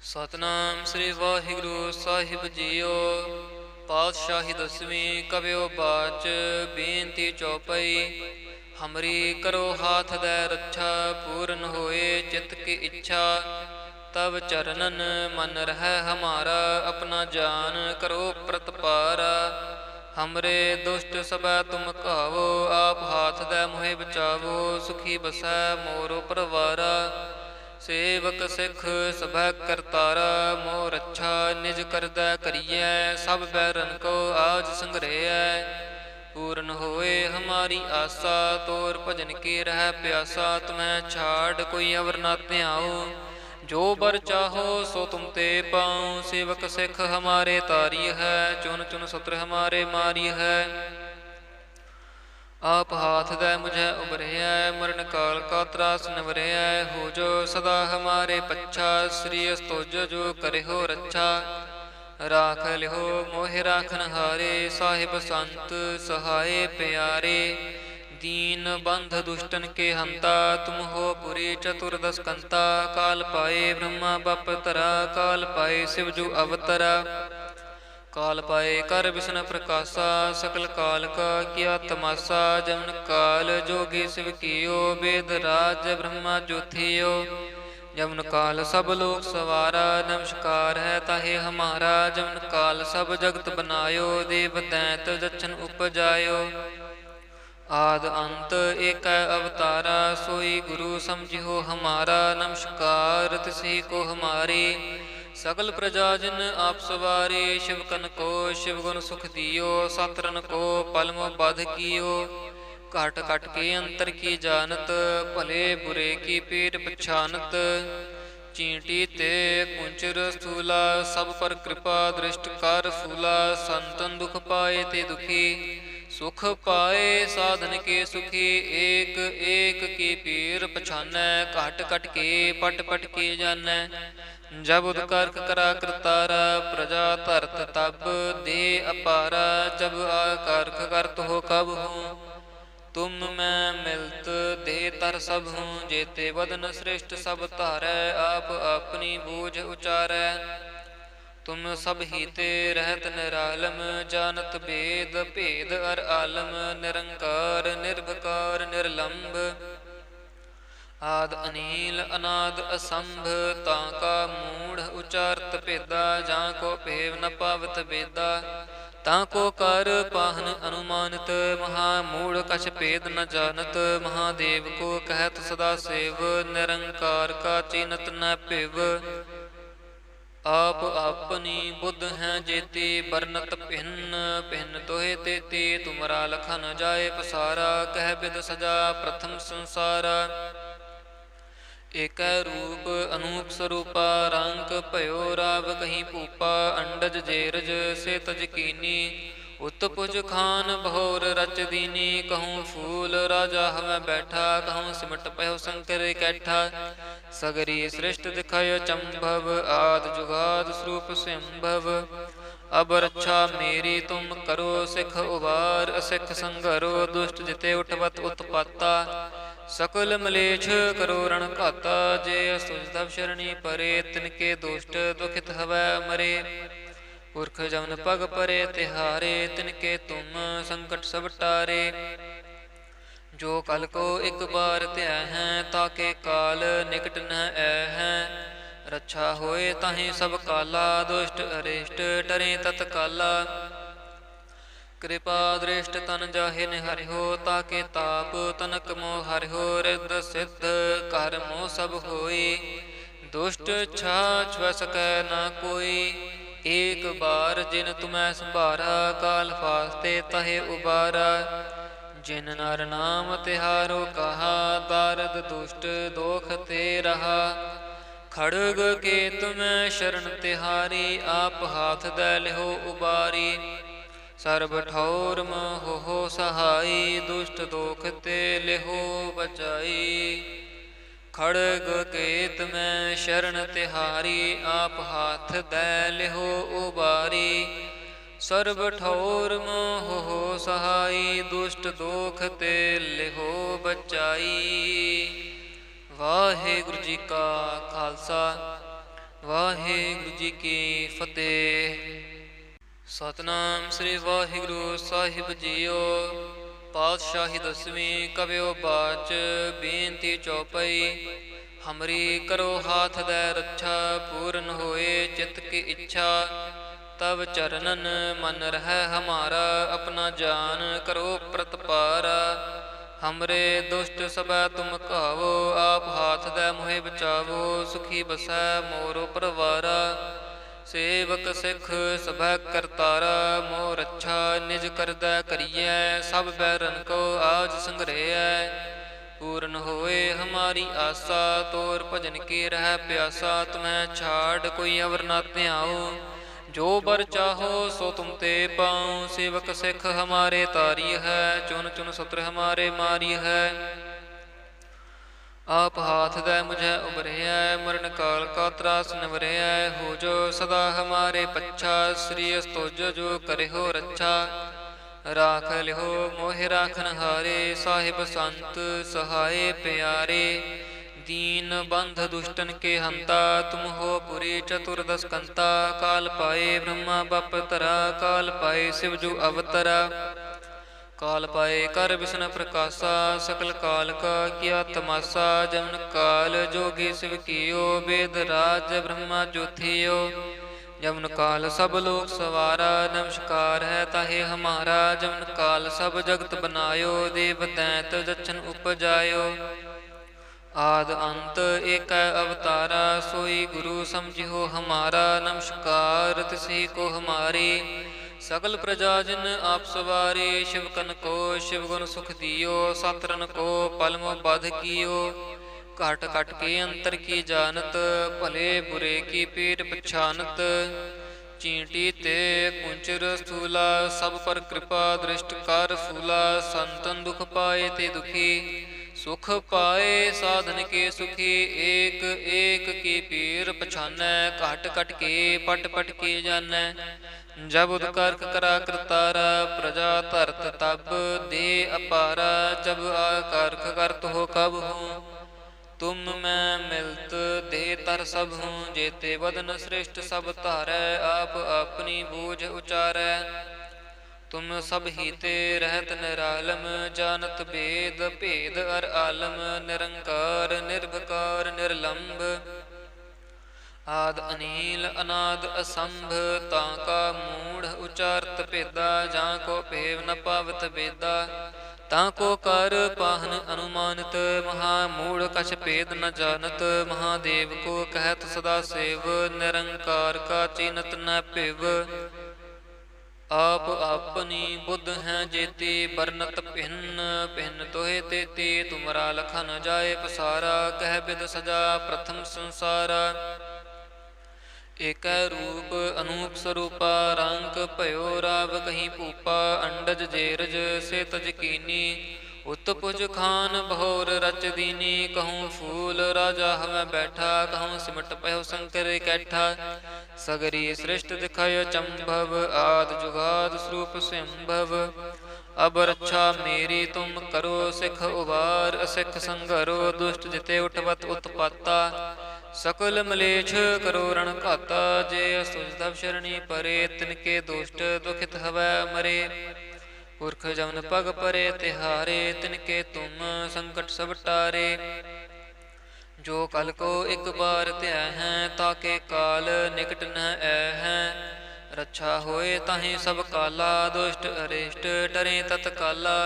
ਸਤਨਾਮ ਸ੍ਰੀ ਵਾਹਿਗੁਰੂ ਸਾਹਿਬ JIO. ਪਾਤਸ਼ਾਹੀ ਦਸਵੀਂ ਕਵਿਓ ਬਾਚ ਬੇਨਤੀ ਚੌਪਈ। ਹਮਰੀ ਕਰੋ ਹਾਥ ਦੈ ਰੱਛਾ, ਪੂਰਨ ਹੋਏ ਚਿਤ ਕੀ ਇੱਛਾ। ਤਬ ਚਰਨਨ ਮਨ ਰਹਿ ਹਮਾਰਾ, ਆਪਣਾ ਜਾਨ ਕਰੋ ਪ੍ਰਤਪਾਰਾ। ਹਮਰੇ ਦੁਸ਼ਟ ਸਭੈ ਤੁਮ ਕਾਵੋ, ਆਪ ਹਾਥ ਦੈ ਮੋਹਿ ਬਚਾਵੋ। ਸੁਖੀ ਬਸੈ ਮੋਰੋ ਪਰਵਾਰਾ, ਸੇਵਕ ਸਿੱਖ ਸਭੈ ਕਰਤਾਰਾ। ਮੋਹ ਰੱਛਾ ਨਿਜ ਕਰਦਾ ਕਰੀਐ, ਸਭ ਬੈਰਨ ਕੋ ਆਜ ਸੰਗ੍ਰਹਿਐ। ਪੂਰਨ ਹੋਏ ਹਮਾਰੀ ਆਸਾ, ਤੋਰ ਭਜਨ ਕੀ ਰਹਿ ਪਿਆਸਾ। ਤੁਮੈ ਛਾੜ ਕੋਈ ਅਵਰ ਨਾ ਧਿਆਉ, ਜੋ ਬਰ ਚਾਹੋ ਸੋ ਤੁਮ ਤੇ ਪਾਉ। ਸੇਵਕ ਸਿੱਖ ਹਮਾਰੇ ਤਾਰੀ ਹੈ, ਚੁਨ ਚੁਨ ਸਤਰ ਹਮਾਰੇ ਮਾਰੀ ਹੈ। ਆਪ ਹਾਥ ਦੈ ਮੁਝੈ ਉਬਰਿਐ, ਮਰਨ ਕਾਲ ਕਾ ਤਰਾਸ ਨਿਵਰਿਐ। ਹੋ ਜੋ ਸਦਾ ਹਮਾਰੇ ਪੱਛਾ, ਸ੍ਰੀ ਅਸਤੁਜ ਜੋ ਕਰਿਓ ਰੱਛਾ। ਰਾਖ ਲਿਓ ਮੋਹਿ ਰਾਖਨ ਹਾਰੇ, ਸਾਹਿਬ ਸੰਤ ਸਹਾਏ ਪਿਆਰੇ। ਦੀਨ ਬੰਧ ਦੁਸ਼ਟਨ ਕੇ ਹੰਤਾ, ਤੁਮ ਹੋ ਪੁਰੀ ਚਤੁਰਦਸ ਕੰਤਾ। ਕਾਲ ਪਾਏ ਬ੍ਰਹਮਾ ਬਪ ਤਰਾ, ਕਾਲ ਪਾਏ ਸਿਵ ਜੂ ਅਵਤਰਾ। ਕਾਲ ਪਾਏ ਕਰ ਵਿਸ਼ਨ ਪ੍ਰਕਾਸ਼ਾ, ਸਕਲ ਕਾਲ ਕਾ ਕੀਆ ਤਮਾਸਾ। ਜਮਨ ਕਾਲ ਜੋਗੀ ਸਿਵ ਕੀਓ, ਵੇਦ ਰਾਜ ਬ੍ਰਹਮਾ ਜੋਥਿਓ। ਜਮਨ ਕਾਲ ਸਭ ਲੋਕ ਸਵਾਰਾ, ਨਮਸਕਾਰ ਹੈ ਤਾਹੇ ਹਮਾਰਾ। ਜਮਨ ਕਾਲ ਸਭ ਜਗਤ ਬਨਾਇਓ, ਦੇਵ ਦੈਂਤ ਜਛਨ ਉਪਜਾਇਓ। ਆਦ ਅੰਤ ਏਕੈ ਅਵਤਾਰਾ, ਸੋਈ ਗੁਰੂ ਸਮਝਿਓ ਹਮਾਰਾ। ਨਮਸਕਾਰ ਤਿਸਹੀ ਕੋ ਹਮਾਰੀ, ਸਕਲ ਪ੍ਰਜਾ ਜਿਨ ਆਪ ਸਵਾਰੇ। ਸ਼ਿਵ ਕਨ ਕੋ ਸ਼ਿਵ ਗੁਣ ਸੁਖ ਦਿਓ, ਸਤਰਨ ਕੋ ਪਲਮ ਬਧ ਕੀਓ। ਘਟ ਘਟ ਕੇ ਅੰਤਰ ਕੀ ਜਾਨਤ, ਭਲੇ ਬੁਰੇ ਕੀ ਪੀਰ ਪਛਾਨਤ। ਚੀਂਟੀ ਤੇ ਕੁੰਚਰ ਸਥੂਲਾ, ਸਭ ਪਰ ਕਿਰਪਾ ਦ੍ਰਿਸ਼ਟ ਕਰ ਸੂਲਾ। ਸੰਤਨ ਦੁਖ ਪਾਏ ਤੇ ਦੁਖੀ, ਸੁਖ ਪਾਏ ਸਾਧਨ ਕੇ ਸੁਖੀ। ਏਕ ਏਕ ਕੀ ਪੀਰ ਪਛਾਨੈ, ਘਟ ਘਟ ਕੇ ਪਟ ਪਟ ਕੇ ਜਾਨੈ। ਜਬ ਉਦਕਾਰਕ ਕਰਾ ਕਰਤਾਰਾ, ਪ੍ਰਜਾ ਧਰਤ ਤਬ ਦੇ ਅਪਾਰਾ। ਜਬ ਆਕਾਰਕ ਕਰਤ ਹੋ ਕਬ ਹੂੰ, ਤੁਮ ਮੈਂ ਮਿਲਤ ਦੇ ਤਰ ਸਭ ਹੂੰ। ਜੇਤੇ ਵਦਨ ਸ੍ਰਿਸ਼ਟ ਸਭ ਧਾਰੈ, ਆਪ ਆਪਣੀ ਬੂਝ ਉਚਾਰੈ। ਤੁਮ ਸਭ ਹੀ ਤੇ ਰਹਿਤ ਨਿਰਾਲਮ, ਜਾਨਤ ਭੇਦ ਭੇਦ ਅਰ ਆਲਮ। ਨਿਰੰਕਾਰ ਨਿਰਭਕਾਰ ਨਿਰਲੰਭ, ਆਦ ਅਨੀਲ ਅਨਾਦ ਅਸੰਭ। ਤਾਂ ਕਾ ਮੂੜ ਉਚਾਰਤ ਭੇਦਾ, ਜਾਂ ਕੋ ਭੇਵ ਨ ਪਾਵਤ ਬੇਦਾ। ਤਾਂ ਕੋ ਕਰ ਪਾਹਨ ਅਨੁਮਾਨਿਤ, ਮਹਾ ਮੂੜ ਕਛ ਭੇਦ ਨ ਜਾਨਤ। ਮਹਾਦੇਵ ਕੋ ਕਹਿਤ ਸਦਾ ਸੇਵ, ਨਿਰੰਕਾਰ ਕਾ ਚੀਨਤ ਨ ਭਿਵ। ਆਪ ਆਪਨੀ ਬੁੱਧ ਹੈ ਜੇਤੀ, ਬਰਨਤ ਭਿੰਨ ਭਿੰਨ ਤੋਹਿ ਤੇਤੀ। ਤੁਮਰਾ ਲਖਨ ਜਾਏ ਪਸਾਰਾ, ਕਹਿ ਬਿਦ ਸਜਾ ਪ੍ਰਥਮ ਸੰਸਾਰਾ। ਏਕੈ ਰੂਪ ਅਨੂਪ ਸਰੂਪਾ, ਰੰਗ ਭਇਓ ਰਾਵ ਕਹੀ ਭੂਪਾ। ਅੰਡਜ ਜੇਰਜ ਸੇ ਤਜ ਕੀਨੀ, ਉਤਪੁਜ ਖਾਨ ਬਹੋਰ ਰਚ ਦੀਨੀ। ਕਹੂੰ ਫੂਲ ਰਾਜਾ ਹਮੈ ਬੈਠਾ, ਕਹੂੰ ਸਿਮਟ ਪਇਓ ਸ਼ੰਕਰ ਇਕੈਠਾ। ਸਗਰੀ ਸ੍ਰਿਸ਼ਟ ਦਿਖਾਇ ਚੰਭਵ, ਆਦ ਜੁਗਾਦ ਸਰੂਪ ਸਿੰਭਵ। ਅਬ ਰੱਛਾ ਮੇਰੀ ਤੁਮ ਕਰੋ, ਸਿੱਖ ਉਬਾਰ ਅਸਿੱਖ ਸੰਘਰੋ। ਦੁਸ਼ਟ ਜਿਤੇ ਉਠਵਤ ਉਤਪਾਤਾ, ਸਕਲ ਮਲੇਛ ਕਰੋ ਰਣ ਘਾਤਾ। ਜੇ ਅਸਤੁਜ ਤਬ ਸ਼ਰਣੀ ਪਰੇ, ਤਿਨਕੇ ਦੁਸ਼ਟ ਦੁਖਿਤ ਹਵੈ ਮਰੇ। ਪੁਰਖ ਜਮਨ ਪਗ ਪਰੇ ਤਿਹਾਰੇ, ਤਿਨਕੇ ਤੁਮ ਸੰਕਟ ਸਭ ਟਾਰੇ। ਜੋ ਕਲ ਕੋ ਇਕ ਬਾਰ ਧਿਆ ਹੈ, ਤਾਕੇ ਕਾਲ ਨਿਕਟ ਨ ਐ ਹੈ। ਰੱਛਾ ਹੋਏ ਤਾਹੇ ਸਭ ਕਾਲਾ, ਦੁਸ਼ਟ ਅਰਿਸ਼ਟ ਟਰੇ ਤਤਕਾਲਾ। ਕਿਰਪਾ ਦ੍ਰਿਸ਼ਟ ਤਨ ਜਾਹਿ ਨਿਹਰਿਓ, ਤਾਕੇ ਤਾਪ ਤਨਕ ਮੋਹ ਹਰਿਓ। ਰਿੱਧ ਸਿੱਧ ਕਰ ਮੋਹ ਸਭ ਹੋਈ, ਦੁਸ਼ਟ ਛਾ ਛੁਐ ਸਕੈ ਨਾ ਕੋਈ। ਏਕ ਬਾਰ ਜਿਨ ਤੁਮੈ ਸੰਭਾਰਾ, ਕਾਲ ਫਾਸਤੇ ਤਹੇ ਉਬਾਰਾ। ਜਿਨ ਨਰ ਨਾਮ ਤਿਹਾਰੋ ਕਹਾ, ਦਾਰਦ ਦੁਸ਼ਟ ਦੋਖ ਤੇ ਰਹਾ। ਖੜਗ ਕੇ ਤੁਮੈ ਸ਼ਰਨ ਤਿਹਾਰੀ, ਆਪ ਹਾਥ ਦੈ ਲਿਹੋ ਉਬਾਰੀ। ਸਰਬ ਠੌਰ ਮੋਹ ਸਹਾਈ, ਦੁਸ਼ਟ ਦੋਖ ਤੇ ਲਿਹੋ ਬਚਾਈ। ਖੜਗ ਕੇਤ ਮੈਂ ਸ਼ਰਨ ਤਿਹਾਰੀ, ਆਪ ਹਾਥ ਦੈ ਲਿਹੋ ਉਬਾਰੀ। ਸਰਬ ਠੌਰ ਮੋਹ ਸਹਾਈ, ਦੁਸ਼ਟ ਦੋਖ ਤੇ ਲਿਹੋ ਬਚਾਈ। ਵਾਹਿਗੁਰੂ ਜੀ ਕਾ ਖਾਲਸਾ, ਵਾਹਿਗੁਰੂ ਜੀ ਕੀ ਫਤਿਹ। ਸਤਨਾਮ ਸ੍ਰੀ ਵਾਹਿਗੁਰੂ ਸਾਹਿਬ ਜੀਓ। ਪਾਤਸ਼ਾਹੀ ਦਸਵੀਂ ਕਵਿਓ ਬਾਚ ਬੇਨਤੀ ਚੌਪਈ। ਹਮਰੀ ਕਰੋ ਹਾਥ ਦੈ ਰੱਛਾ ਪੂਰਨ ਹੋਏ ਚਿਤ ਕੀ ਇੱਛਾ। ਤਬ ਚਰਨਨ ਮਨ ਰਹਿ ਹਮਾਰਾ ਆਪਣਾ ਜਾਨ ਕਰੋ ਪ੍ਰਤਪਾਰਾ। ਹਮਰੇ ਦੁਸ਼ਟ ਸਭੈ ਤੁਮ ਕਹਾਵੋ ਆਪ ਹਾਥ ਦੈ ਮੋਹਿ ਬਚਾਵੋ। ਸੁਖੀ ਬਸੈ ਮੋਰੋ ਪਰਵਾਰਾ ਸੇਵਕ ਸਿੱਖ ਸਭੈ ਕਰਤਾਰਾ। ਮੋਹ ਰੱਛਾ ਨਿਜ ਕਰਦੈ ਕਰੀਐ ਸਭ ਬੈਰਨ ਕੋ ਆਜ ਸੰਗਰਹਿਐ। ਪੂਰਨ ਹੋਏ ਹਮਾਰੀ ਆਸਾ ਤੋਰ ਭਜਨ ਕੀ ਰਹਿ ਪਿਆਸਾ। ਤੁਮਹਿ ਛਾੜ ਕੋਈ ਅਵਰ ਨਾ ਧਿਆਓ ਜੋ ਬਰ ਚਾਹੋ ਸੋ ਤੁਮ ਤੇ ਪਾਉ। ਸੇਵਕ ਸਿੱਖ ਹਮਾਰੇ ਤਾਰੀ ਹੈ ਚੁਨ ਚੁਨ ਸਤਰ ਹਮਾਰੇ ਮਾਰੀ ਹੈ। ਆਪ ਹਾਥ ਦੈ ਮੁਝੈ ਉਬਰਿਐ ਮਰਨ ਕਾਲ ਕਾ ਤਰਾਸ ਨਿਵਰਿਐ। ਹੋ ਜੋ ਸਦਾ ਹਮਾਰੇ ਪੱਛਾ ਸ੍ਰੀ ਅਸਤੁਜ ਜੋ ਕਰਿਓ ਰੱਛਾ। ਰਾਖ ਲਿਓ ਮੋਹਿ ਰਾਖਨ ਹਾਰੇ ਸਾਹਿਬ ਸੰਤ ਸਹਾਏ ਪਿਆਰੇ। दीन बंध दुष्टन के हंता तुम हो पुरी चतुर्दश कंता। काल पाए ब्रह्मा बप तरा काल पाए शिव जु अवतरा। काल पाए कर विष्णु प्रकाशा सकल काल का किया तमाशा। जमन काल जोगी शिव कियो वेद राज ब्रह्मा ज्योतियो। जमन काल सब लोक सवारा नमस्कार है ताहे हमारा। जमन काल सब जगत बनायो देव दैत जच्छन उपजायो। आद अंत एक अवतारा सोई गुरु समझियो हमारा। नमस्कार तिसी को हमारी सकल प्रजा जिन आप सवारी। शिव कन को शिव गुण सुख दियो सातरन को पलमो बाध कियो। घट घट के अंतर की जानत भले बुरे की पीठ पछानत। चींटी ते कुंचर स्थूला सब पर कृपा दृष्ट कर फूला। संतन दुख पाए ते दुखी सुख पाए साधन के सुखी। एक एक की पीर पछानै घट घट के पट पट के जानै। जब उदकारक करा करतारा प्रजा धरत तब दे अपारा। जब आकारक करत हो कब हूँ तुम मैं मिलत दे तर सब हूँ। जेते बदन श्रेष्ठ सब धारै आप अपनी बूझ उचारै। तुम सब ही ते रहत निरालम जानत भेद भेद अर आलम। निरंकार निर्भकार निर्लंब आद अनील अनाद असंभ। ताका मूढ़ उचारत भेदा जां को भेव न पावत बेदा। ताको कर पाहन अनुमानित महामूढ़ कछ भेद न जानत। महादेव को कहत सदा सेव निरंकार का चीनत न पिव। आप अपनी बुद्ध हैं जेती बरनत भिन्न भिन्न तोहे तेती। तुमरा लखन जाए पसारा कह बिद सजा प्रथम संसारा। एक रूप अनूप स्वरूपा रंग भयो राव कहीं भूपा। अंडज जेरज से तज कीनी उत्पुज खान बहोर रच दीनी। कहूँ फूल राजा हमें बैठा कहूँ सिमट पयो शंकर कैठा। सगरी सृष्ट दिखायो चंभव आद जुगाद स्वरूप संभव। अब रक्षा मेरी तुम करो सिख उबार असिख संघरो। दुष्ट जिते उठवत उत्पाता सकल मलेच्छ करो रण घाता। जे सुजधव शरणी परे तिनके दुष्ट दुखित हवै मरे। पुरख जमन पग परे तिहारे तिनके तुम संकट सब टारे। जो कल को एक बार त्याह हैं ताके काल निकट न है। रक्षा होए ताहि सब काला दुष्ट अरिष्ट डरे तत्काला।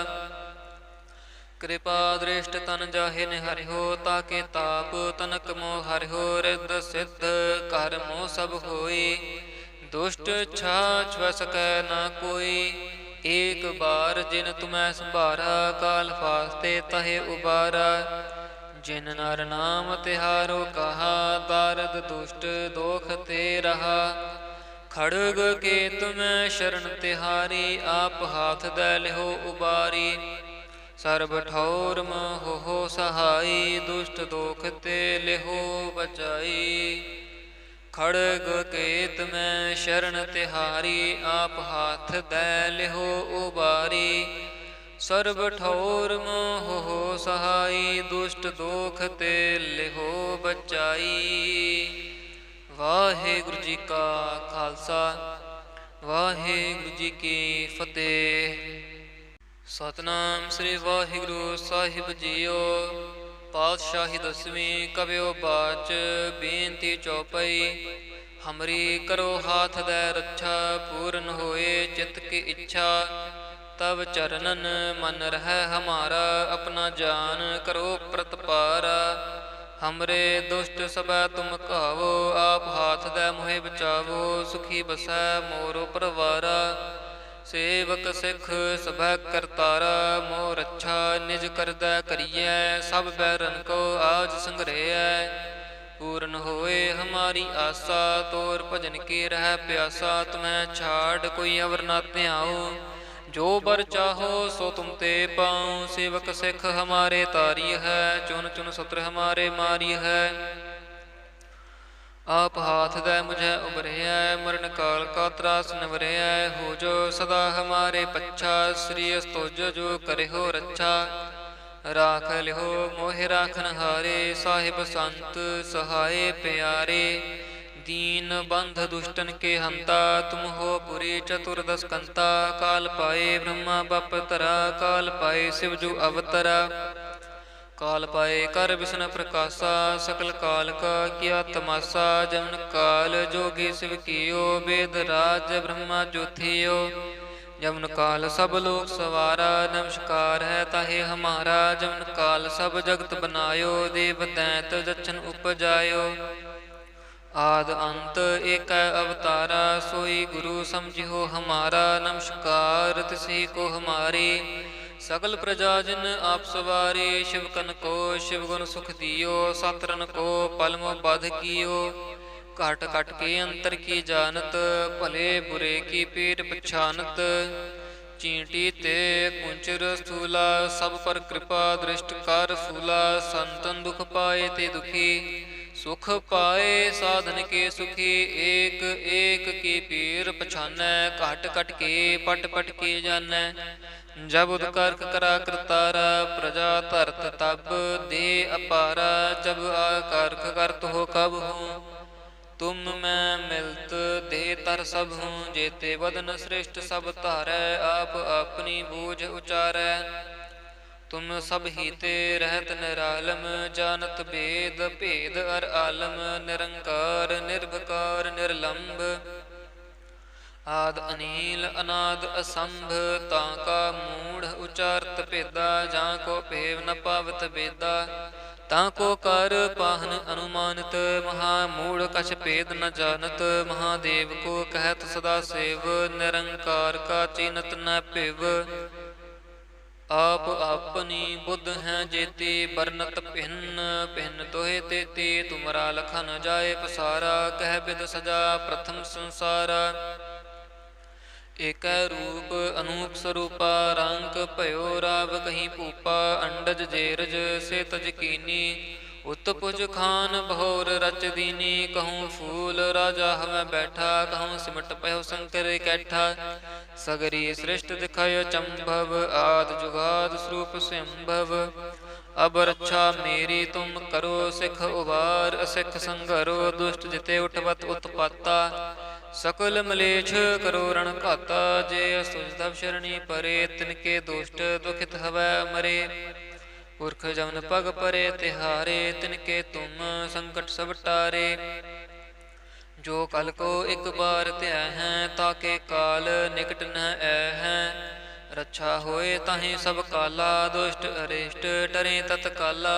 कृपा दृष्ट तन जाहे निहरिहो ताके ताप तनक मोह हरिहो। रिद्ध सिद्ध कर मोह सब होई दुष्ट छा छुआ सकै न कोई। एक बार जिन तुम्हें संभारा काल फास्ते तहे उबारा। जिन नर नाम तिहारो कहा दारद दुष्ट दोख ते रहा। खड़ग के तुम्हें शरण तिहारी आप हाथ दे लिहो उबारी। सर्ब ठौर हो सहाई दुष्ट दोख ते लिहो बचाई। खड़ग केत में शरण तिहारी आप हाथ दै लिहो उबारी। सर्ब ठौर मोह हो सहाई दुष्ट दोख ते लिहो बचाई। ਵਾਹਿਗੁਰੂ ਜੀ ਕਾ ਖਾਲਸਾ, ਵਾਹਿਗੁਰੂ ਜੀ ਕੀ ਫਤਿਹ। ਸਤਨਾਮ ਸ੍ਰੀ ਵਾਹਿਗੁਰੂ ਸਾਹਿਬ ਜੀਓ। ਪਾਤਸ਼ਾਹੀ ਦਸਵੀਂ ਕਵਿਓ ਬਾਚ ਬੇਨਤੀ ਚੌਪਈ। ਹਮਰੀ ਕਰੋ ਹਾਥ ਦੈ ਰੱਛਾ, ਪੂਰਨ ਹੋਏ ਚਿਤ ਕੀ ਇੱਛਾ। ਤਬ ਚਰਨਨ ਮਨ ਰਹਿ ਹਮਾਰਾ, ਆਪਣਾ ਜਾਨ ਕਰੋ ਪ੍ਰਤਪਾਰਾ। ਹਮਰੇ ਦੁਸ਼ਟ ਸਭੈ ਤੁਮ ਕਹਾਵੋ, ਆਪ ਹਾਥ ਦੈ ਮੋਹਿ ਬਚਾਵੋ। ਸੁਖੀ ਬਸੈ ਮੋਰੋ ਪਰਵਾਰਾ, ਸੇਵਕ ਸਿੱਖ ਸਭੈ ਕਰਤਾਰਾ। ਮੋਹ ਰੱਛਾ ਨਿਜ ਕਰਦੈ ਕਰੀਐ, ਸਭ ਬੈਰਨ ਕੋ ਆਜ ਸੰਗ੍ਰਹਿਐ। ਪੂਰਨ ਹੋਏ ਹਮਾਰੀ ਆਸਾ, ਤੋਰ ਭਜਨ ਕੀ ਰਹਿ ਪਿਆਸਾ। ਤੁਮੈ ਛਾੜ ਕੋਈ ਅਵਰ ਨਾ ਧਿਆਓ, ਜੋ ਬਰ ਚਾਹੋ ਸੋ ਤੁਮ ਤੇ ਪਾਉ। ਸੇਵਕ ਸਿੱਖ ਹਮਾਰੇ ਤਾਰੀ ਹੈ, ਚੁਨ ਚੁਨ ਸਤਰ ਹਮਾਰੇ ਮਾਰੀ ਹੈ। ਆਪ ਹਾਥ ਦੈ ਮੁਝੈ ਉਬਰਿਐ, ਮਰਨ ਕਾਲ ਕਾ ਤਰਾਸ ਨਿਵਰਿਐ। ਹੋ ਜੋ ਸਦਾ ਹਮਾਰੇ ਪੱਛਾ, ਸ੍ਰੀ ਅਸਤੁਜ ਜੋ ਕਰਿਓ ਰੱਛਾ। ਰਾਖ ਲਿਓ ਮੋਹਿ ਰਾਖਨ ਹਾਰੇ, ਸਾਹਿਬ ਸੰਤ ਸਹਾਏ ਪਿਆਰੇ। दीन बंध दुष्टन के हंता, तुम हो पुरी चतुर्दश कंता। काल पाए ब्रह्मा बप तरा, काल पाए शिव जु अवतरा। काल पाए कर विष्णु प्रकाशा, सकल काल का किया तमाशा। जमन काल जोगी शिव कियो, वेद राज ब्रह्मा ज्योतियो। जमन काल सब लोक सवारा, नमस्कार है ताहे हमारा। जमन काल सब जगत बनायो, देव दैत दक्षिण उपजायो। आद अंत एक अवतारा, सोई गुरु समझियो हमारा। नमस्कार तिसी को हमारी, सकल प्रजा जिन आप सवारे। शिवकन को शिव गुण सुख दियो, सतरन को पलम बध कियो। घट घट के अंतर की जानत, भले बुरे की पीर पछानत। चींटी ते कुंचर स्थूला, सब पर कृपा दृष्ट कर सूला। संतन दुख पाए ते दुखी, सुख पाए साधन के सुखी। एक एक की पीर पछानै, घट घट के पट पट के जानै। जब उदकर्क करा करतारा, प्रजा धरत तब दे अपारा। जब आकारक करत हो कब हूँ, तुम मैं मिलत दे तर सब हूँ। जेते वदन श्रेष्ठ सब धारै, आप अपनी बूझ उचारै। तुम सब ही ते रहत निरालम, जानत भेद भेद अर आलम। निरंकार निर्भकार निर्लंब, आद अनील अनाद असंभ। ताका मूढ़ उचारत भेदा, जां को भेव न पावत बेदा। ताको कर पाहन अनुमानित, महामूढ़ कछ भेद न जानत। महादेव को कहत सदा सेव, निरंकार का चीनत न पिव। आप अपनी बुद्ध हैं जेती, बरनत भिन्न भिन्न दोहे तेती। तुमरा लखन जाए पसारा, कह बिद सजा प्रथम संसारा। एक रूप अनूप स्वरूपा, रंग भयो राव कहीं भूपा। अंडज जेरज से तज कीनी, उत्पुज खान भौर रच दीनी। कहूँ फूल राजा हमें बैठा, कहूँ सिमट पयो शंकर कैठा। सगरी सृष्ट दिखाय चंभव, आद जुगाद स्वरूप संभव। अब रक्षा मेरी तुम करो, सिख उबार असिख संघरो। दुष्ट जिते उठवत उत्पाता, सकल मलेच्छ करो रण घाता। जे असुजधव शरणी परे, तिनके दुष्ट दुखित हवै मरे। पुरख जमन पग परे तिहारे, तिनके तुम संकट सब टारे। जो कल को एक बार त्या हैं, ताके काल निकट न ऐ हैं। रक्षा होए ताहि सब काला, दुष्ट अरिष्ट डरे तत्काला।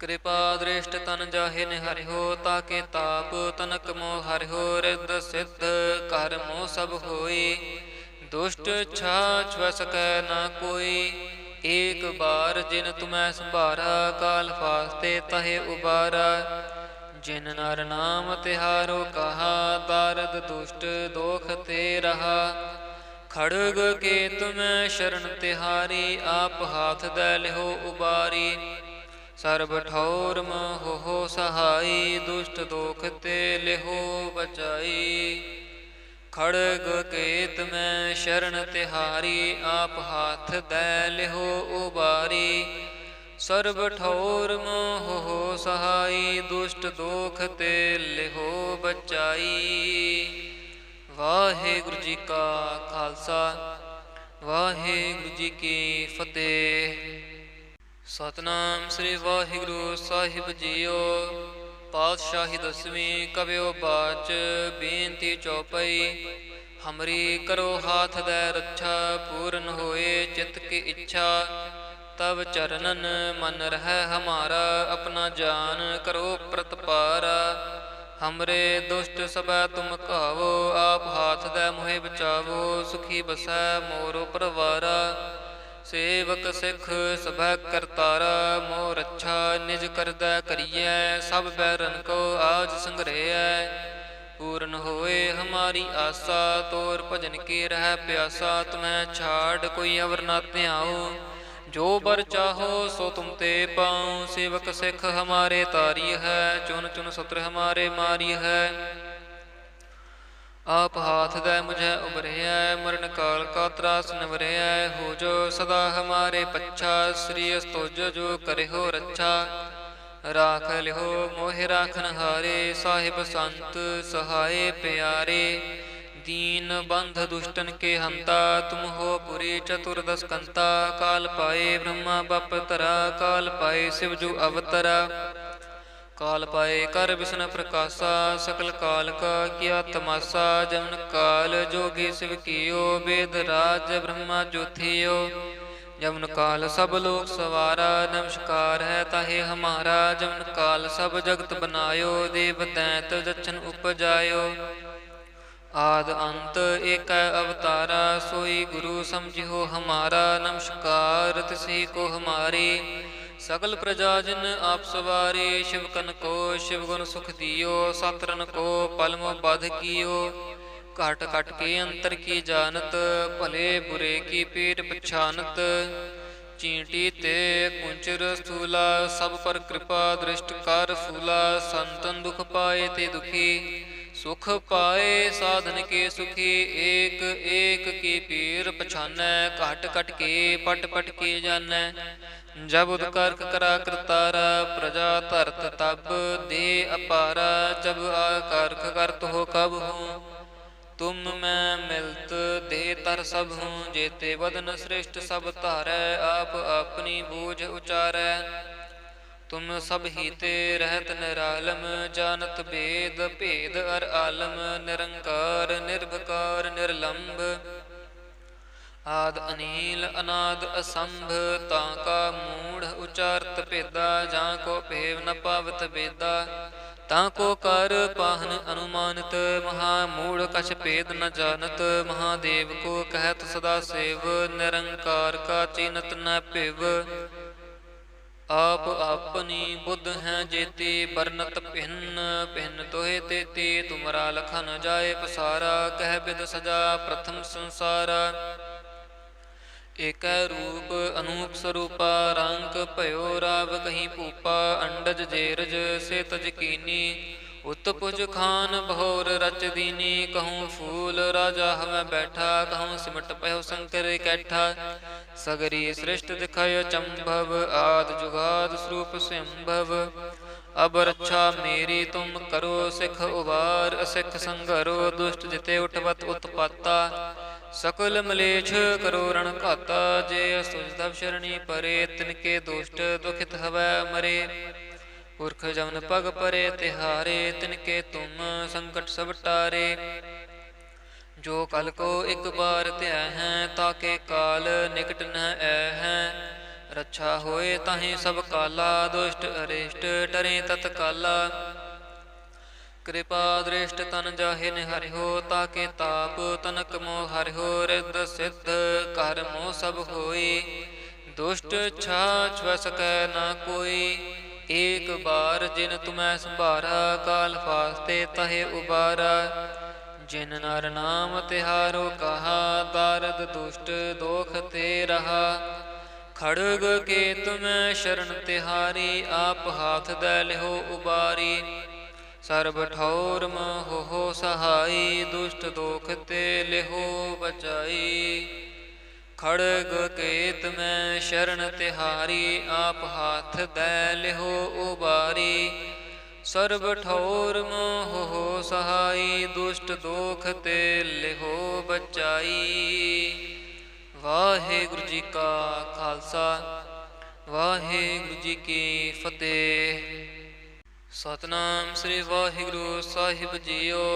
कृपा दृष्ट तन जाहि निहरिहो, ताके ताप तनक मोह हरिहो। रिद्ध सिद्ध कर मोह सब होई, दुष्ट छा छुआ सकै न कोई। एक बार जिन तुम्हें संभारा, काल फास्ते तहे उबारा। जिन नर नाम तिहारो कहा, दारद दुष्ट दोख ते रहा। खड़ग के तुम्हें शरण तिहारी, आप हाथ दे लिहो उबारी। सर्ब ठौर हो सहाई, दुष्ट दोख ते लिहो बचाई। खड़ग केत में शरण तिहारी, आप हाथ दै लिहो उबारी। ਸਰਬ ਠੌਰ ਮੋਹ ਸਹਾਈ, ਦੁਸ਼ਟ ਦੋਖ ਤੇ ਲਿਹੋ ਬਚਾਈ। ਵਾਹਿਗੁਰੂ ਜੀ ਕਾ ਖਾਲਸਾ, ਵਾਹਿਗੁਰੂ ਜੀ ਕੀ ਫਤਿਹ। ਸਤਿਨਾਮ ਸ੍ਰੀ ਵਾਹਿਗੁਰੂ ਸਾਹਿਬ ਜੀਓ। ਪਾਤਸ਼ਾਹੀ ਦਸਵੀਂ ਕਵਿਓ ਬਾਚ, ਬੇਨਤੀ ਚੌਪਈ। ਹਮਰੀ ਕਰੋ ਹਾਥ ਦੈ ਰੱਛਾ, ਪੂਰਨ ਹੋਏ ਚਿਤ ਕੀ ਇੱਛਾ। ਤਬ ਚਰਨਨ ਮਨ ਰਹਿ ਹਮਾਰਾ, ਆਪਣਾ ਜਾਨ ਕਰੋ ਪ੍ਰਤਪਾਰਾ। ਹਮਰੇ ਦੁਸ਼ਟ ਸਭੈ ਤੁਮ ਕਹਾਵੋ, ਆਪ ਹਾਥ ਦੈ ਮੋਹਿ ਬਚਾਵੋ। ਸੁਖੀ ਬਸੈ ਮੋਰੋ ਪਰਵਾਰਾ, ਸੇਵਕ ਸਿੱਖ ਸਭੈ ਕਰਤਾਰਾ। ਮੋਹ ਰੱਛਾ ਨਿਜ ਕਰਦੈ ਕਰੀਐ, ਸਭ ਬੈਰਨ ਕੋ ਆਜ ਸੰਗ੍ਰਹਿਐ। ਪੂਰਨ ਹੋਏ ਹਮਾਰੀ ਆਸਾ, ਤੋਰ ਭਜਨ ਕੀ ਰਹਿ ਪਿਆਸਾ। ਤੁਮੈ ਛਾੜ ਕੋਈ ਅਵਰ ਨਾ ਧਿਆਓ, ਜੋ ਬਰ ਚਾਹੋ ਸੋ ਤੁਮ ਤੇ ਪਾਉ। ਸੇਵਕ ਸਿੱਖ ਹਮਾਰੇ ਤਾਰੀ ਹੈ, ਚੁਨ ਚੁਨ ਸਤਰ ਹਮਾਰੇ ਮਾਰੀ ਹੈ। ਆਪ ਹਾਥ ਦੈ ਮੁਝੈ ਉਬਰਿਐ, ਮਰਨ ਕਾਲ ਕਾ ਤਰਾਸ ਨਿਵਰਿਐ। ਹੋ ਜੋ ਸਦਾ ਹਮਾਰੇ ਪੱਛਾ, ਸ੍ਰੀ ਅਸਤੋਜ ਜੋ ਕਰਿਓ ਰੱਛਾ। ਰਾਖ ਲਿਓ ਮੋਹਿ ਰਾਖਨ ਹਾਰੇ, ਸਾਹਿਬ ਸੰਤ ਸਹਾਏ ਪਿਆਰੇ। दीन बंध दुष्टन के हंता, तुम हो पुरी चतुर्दश कंता। काल पाए ब्रह्मा बप तरा, काल पाए शिव जु अवतरा। काल पाए कर विष्णु प्रकाशा, सकल काल का किया तमाशा। जमन काल जोगी शिव कियो, वेद राज ब्रह्मा ज्योतियो। जमन काल सब लोक सवारा, नमस्कार है ताहे हमारा। जमन काल सब जगत बनायो, देव दैत जछन उपजायो। आद अंत एक अवतारा, सोई गुरु समझियो हमारा। नमस्कार तिसी को हमारी, सकल प्रजा जिन आप सवारी। शिव कन को शिव गुण सुख दियो, सातरन को पलम बाध कियो। घट घट के अंतर की जानत, भले बुरे की पेट पछानत। चींटी ते कुंचर स्थूला, सब पर कृपा दृष्ट कर फूला। संतन दुख पाए ते दुखी, सुख पाए साधन के सुखी। एक एक की पीर पछानै, घट घट के पट पट के जानै। जब उदकर्क करा करतारा, प्रजा धरत तब दे अपारा। जब आकारक करत हो कब हूँ, तुम मैं मिलत दे तर सब हूँ। जेते बदन श्रेष्ठ सब धारै, आप अपनी बूझ उचारै। तुम सब ही ते रहत निरालम, जानत भेद भेद अर आलम। निरंकार निर्भकार निर्लंब, आद अनील अनाद असंभ। ताका मूढ़ उचारत भेदा, जां को भेव न पावत बेदा। ताको कर पाहन अनुमानित, महामूढ़ कछ भेद न जानत। महादेव को कहत सदा सेव, निरंकार का चीनत न पिव। आप अपनी बुद्ध हैं जेती, बरनत भिन्न भिन्न तोहे तेती। तुमरा लखन जाए पसारा, कह बिद सजा प्रथम संसारा। एक रूप अनूप स्वरूपा, रंग भयो राव कहीं भूपा। अंडज जेरज से तज कीनी, उत्पुज खान भौर रच दीनी। कहूँ फूल राजा हमें बैठा, कहूँ सिमट पयो शंकर कैठा। सगरी सृष्ट दिखायो चंभव, आद जुगाद स्वरूप स्वयंभव। अब रक्षा मेरी तुम करो, सिख उबार असिख संघरो। दुष्ट जिते उठवत उत्पाता, सकल मलेच्छ करो रण घाता। जे सुजधव शरणी परे, तिनके दुष्ट दुखित हवै मरे। पुरख जमन पग परे तिहारे, तिनके तुम संकट सब टारे। जो कल को एक बार त्याह हैं, ताके काल निकट न है। रक्षा होए ताहि सब काला, दुष्ट अरिष्ट डरे तत्काला। कृपा दृष्ट तन जाहे निहरिहो, ताके ताप तनक मोह हरिहो। रिद्ध सिद्ध कर मोह सब होई, दुष्ट छा छुआ सकै ना कोई। एक बार जिन तुम्हें संभारा, काल फास्ते तहे उबारा। जिन नर नाम तिहारो कहा, दारद दुष्ट दोख ते रहा। खड़ग के तुम्हें शरण तिहारी, आप हाथ दै लिहो उबारी। सर्ब ठौर हो सहाई, दुष्ट दोख ते लिहो बचाई। खड़ग केत में शरण तिहारी, आप हाथ दै लिहो उबारी। सर्ब ठौर मोह हो सहाई, दुष्ट दोख ते लिहो बचाई। वाहिगुरु जी का खालसा, वाहिगुरु जी की फतेह। सतनाम श्री वाहिगुरु साहिब जीओ।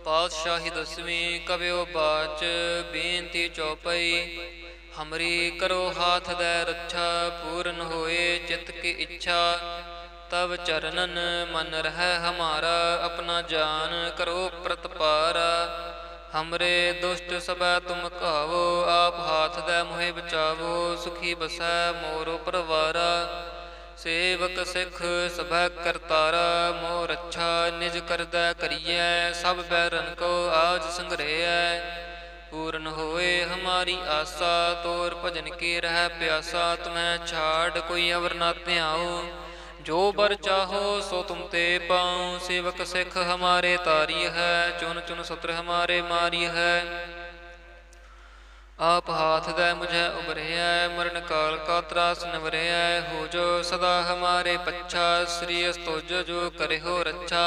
पातशाही दसवीं कव्यो बाच, बेनती चौपाई। हमरी करो हाथ दै रक्षा, पूर्ण होए चित्त की इच्छा। तब चरणन मन रह हमारा, अपना जान करो प्रतपारा। हमरे दुष्ट सबै तुम कहावो, आप हाथ दै मोहे बचावो। सुखी बसै मोरो परवारा, सेवक सिख सभै करतारा। मोह रक्षा निज करदै करियै, सब बैरन को आज संग्रहै। पूर्ण होए हमारी आसा, तोर भजन के रह प्यासा। तुम्हें छाड़ कोई अवर ना ध्याओ, जो बर चाहो सो तुम ते पाऊँ। सेवक सिख हमारे तारी है, चुन चुन सत्र हमारे मारी है। आप हाथ दै मुझे उबरहिया, मरण काल का त्रास नवरहिया। हो जो सदा हमारे पच्छा, श्री अस्तोज जो करे हो रक्षा।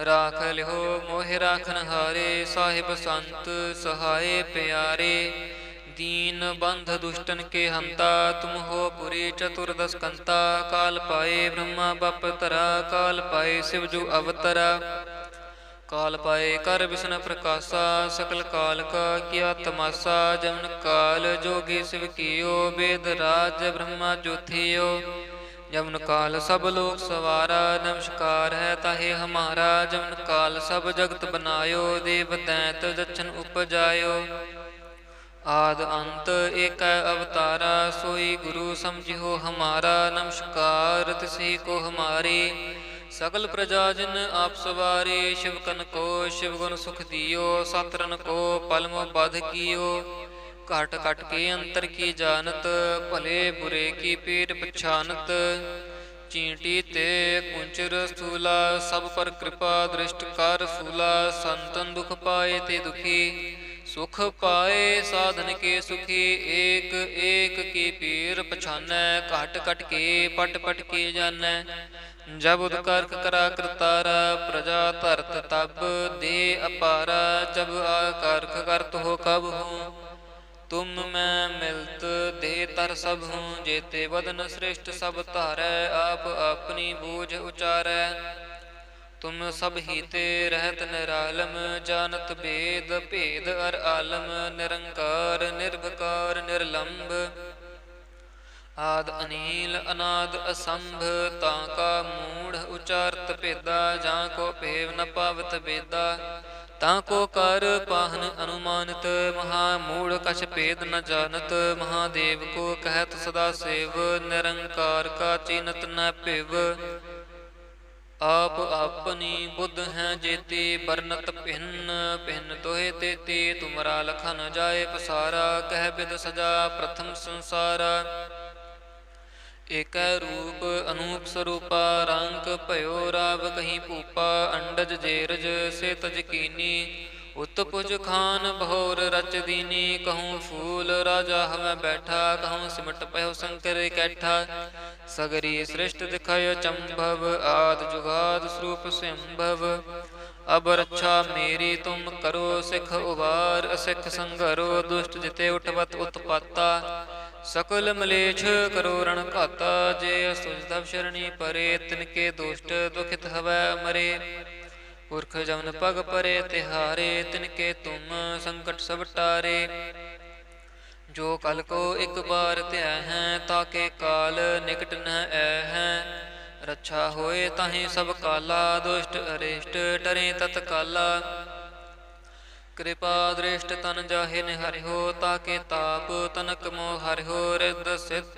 राख लिहो मोहि राखन हारे, साहिब संत सहाय प्यारे। दीन बंध दुष्टन के हंता, तुम हो पुरी चतुर्दश कंता। काल पाए ब्रह्मा बप तरा, काल पाए शिव जु अवतरा। काल पाए कर विष्णु प्रकाशा, सकल काल का किया तमाशा। जमन काल जोगी शिव कियो, वेद राज ब्रह्मा ज्योतियो। जमन काल सब लोक सवारा, नमस्कार है ताहे हमारा। जमन काल सब जगत बनायो, देव दैत दक्षिण उपजायो। आद अंत एक अवतारा, सोई गुरु समझियो हमारा। नमस्कार तिसी को हमारी, सकल प्रजा जिन आप सवारे। शिवकन को शिव गुण सुख दियो, सतरन को पलम बध कियो। घट घट के अंतर की जानत, भले बुरे की पेट पछानत। चींटी ते कुंचर स्थूला, सब पर कृपा दृष्ट कर फूला। संतन दुख पाए ते दुखी, सुख पाए साधन के सुखी। एक एक की पीर पछानै, घट घट के पट पट के जानै। जब उदकारक करा करतारा, प्रजा धरत तब दे अपारा। जब आकारक करत हो कब हूँ, तुम मैं मिलत दे तर सब हूँ। जेते वदन श्रेष्ठ सब धारै, आप अपनी बूझ उचारै। तुम सब ही ते रहत निरालम, जानत भेद भेद अर आलम। निरंकार निर्भकार निर्लंब, आद अनील अनाद असंभ। ताका मूढ़ उचारत भेदा, जाको भेव न पावत बेदा। ताको कर पाहन अनुमानित, महामूढ़ कछ भेद न जानत। महादेव को कहत सदा सेव, निरंकार का चीनत न पिव। आप अपनी बुद्ध हैं जेते, बरनत भिन्न भिन्न दोहे तेते। तुमरा लखा न जाए पसारा, कह बिद सजा प्रथम संसारा। एक रूप अनूप स्वरूपा, रंग भयो राव कहीं भूपा। अंडज जेरज से तज कीनी, उत्पुज खान भौर रच दीनी। कहूँ फूल राजा हमें बैठा, कहूँ सिमट पयो शंकर कैठा। सगरी सृष्ट दिखाय चंभव, आद जुगाद स्वरूप संभव। अब रक्षा मेरी तुम करो, सिख उबार असिख संघरो। दुष्ट जिते उठवत उत्पाता, सकल मलेच्छ करो रण घाता। जे सुजधव शरणी परे, तिनके दुष्ट दुखित हवै मरे। पुरख जमन पग परे तिहारे, तिनके तुम संकट सब टारे। जो कल को एक बार त्या हैं, ताके काल निकट न ऐ हैं। रक्षा होए ताहि सब काला, दुष्ट अरिष्ट टरे तत्काला। कृपा दृष्ट तन जाहि निहरिहो, ताके ताप तनक मोह हरिहो। रिद्ध सिद्ध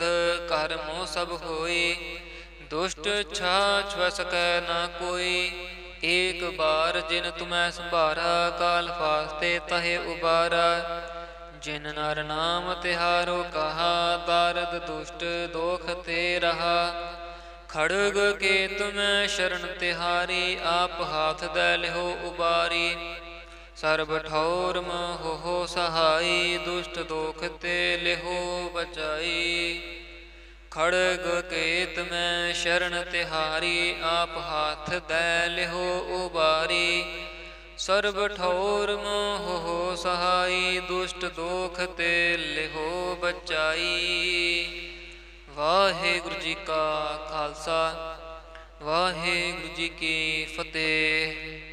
कर मोह सब होई, दुष्ट छा छुआ सकै न कोई। एक बार जिन तुम्हें संभारा, काल फास्ते तहे उबारा। जिन नर नाम तिहारो कहा, दारद दुष्ट दोख ते रहा। खड़ग के तुम्हें शरण तिहारी, आप हाथ दै लिहो उबारी। ਸਰਬ ਠੌਰ ਮੋਹ ਸਹਾਈ, ਦੁਸ਼ਟ ਦੋਖ ਤੇ ਲਿਹੋ ਬਚਾਈ। ਖੜਗ ਕੇਤ ਮੈਂ ਸ਼ਰਨ ਤਿਹਾਰੀ, ਆਪ ਹਾਥ ਦੈ ਲਿਹੋ ਉਬਾਰੀ। ਸਰਬ ਠੌਰ ਮੋਹ ਸਹਾਈ, ਦੁਸ਼ਟ ਦੋਖ ਤੇ ਲਿਹੋ ਬਚਾਈ। ਵਾਹਿਗੁਰੂ ਜੀ ਕਾ ਖਾਲਸਾ, ਵਾਹਿਗੁਰੂ ਜੀ ਕੀ ਫਤਿਹ।